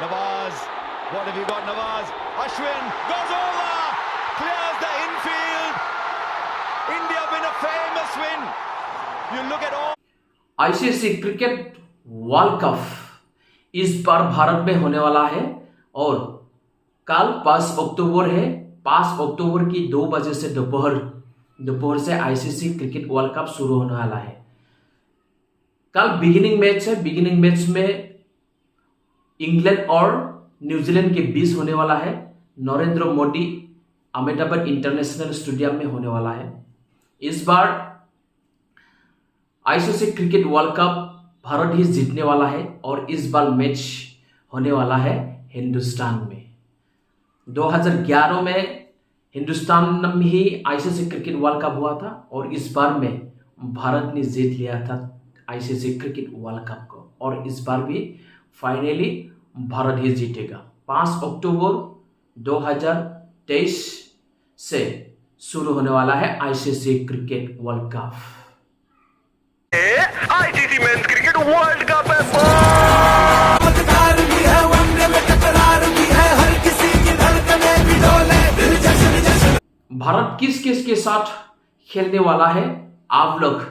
Nawaz, what have you got, Nawaz? Ashwin goes over, clears the infield. India win a famous win. You look at all. ICC cricket world cup इस बार भारत में होने वाला है और कल 5 अक्टूबर है। 5 अक्टूबर की 2 बजे से दोपहर से आईसीसी क्रिकेट वर्ल्ड कप शुरू होने वाला है। कल बिगिनिंग मैच है। बिगिनिंग मैच में इंग्लैंड और न्यूजीलैंड के बीच होने वाला है। नरेंद्र मोदी अहमदाबाद इंटरनेशनल स्टेडियम में होने वाला है। इस बार ICC cricket world cup Bharat ही जीतने वाला है और इस बार मैच होने वाला है हिंदुस्तान में। 2011 में हिंदुस्तान में ही आईसीसी क्रिकेट वर्ल्ड कप हुआ था और इस बार में भारत ने जीत लिया था आईसीसी क्रिकेट वर्ल्ड कप को और इस बार भी फाइनली भारत ही जीतेगा। 5 अक्टूबर 2023 से शुरू होने वाला है ICC cricket world cup. ICC men's cricket world cup है। भारत किस किस के साथ खेलने वाला है, आप लोग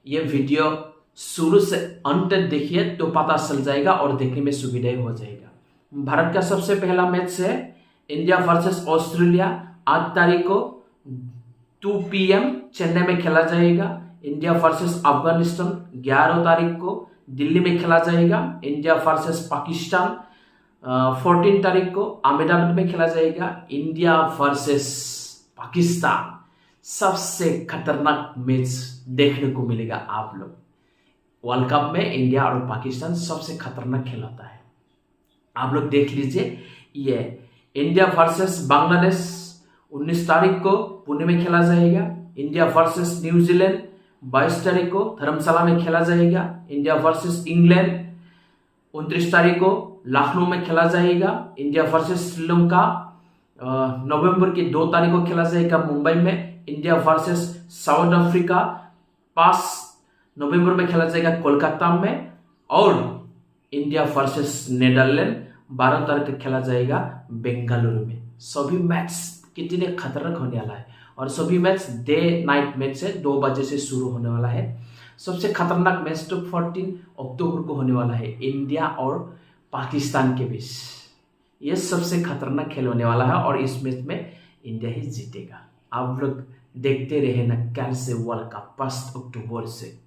ये वीडियो शुरू से अंत तक देखिए तो पता चल जाएगा और देखने में सुविधा हो जाएगा। भारत का सबसे पहला मैच है इंडिया वर्सेस ऑस्ट्रेलिया। 8 तारीख को 2 PM चेन्नई में खेला जाएगा। इंडिया वर्सेस अफगानिस्तान 11 तारीख को दिल्ली में खेला जाएगा। इंडिया वर्सेस पाकिस्तान 14 तारीख को अहमदाबाद में खेला जाएगा। इंडिया वर्सेस पाकिस्तान सबसे खतरनाक मैच देखने को मिलेगा। आप लोग वर्ल्ड कप में इंडिया और पाकिस्तान सबसे खतरनाक खेल होता है। आप लोग देख लीजिए। ये इंडिया वर्सेस बांग्लादेश 19 तारीख को पुणे में खेला जाएगा। इंडिया वर्सेस न्यूजीलैंड 22 तारीख को धर्मशाला में खेला जाएगा। इंडिया वर्सेस इंग्लैंड 29 तारीख को लखनऊ में खेला जाएगा। इंडिया वर्सेस श्रीलंका नवंबर की 2 तारीख को खेला जाएगा मुंबई में। इंडिया वर्सेस साउथ अफ्रीका 5 नवंबर में खेला जाएगा कोलकाता में। और इंडिया वर्सेस नीदरलैंड 12 तारीख को खेला जाएगा बेंगलुरु में। सभी मैच कितने खतरनाक होने वाला है और सभी मैच डे नाइट मैच से 2 बजे से शुरू होने वाला है। सबसे खतरनाक मैच तो 14 अक्टूबर को होने वाला है इंडिया और पाकिस्तान के बीच। ये सबसे खतरनाक खेल होने वाला है और इस मैच में इंडिया ही जीतेगा। आप लोग देखते रहे ना कल से वर्ल्ड कप 5 अक्टूबर से।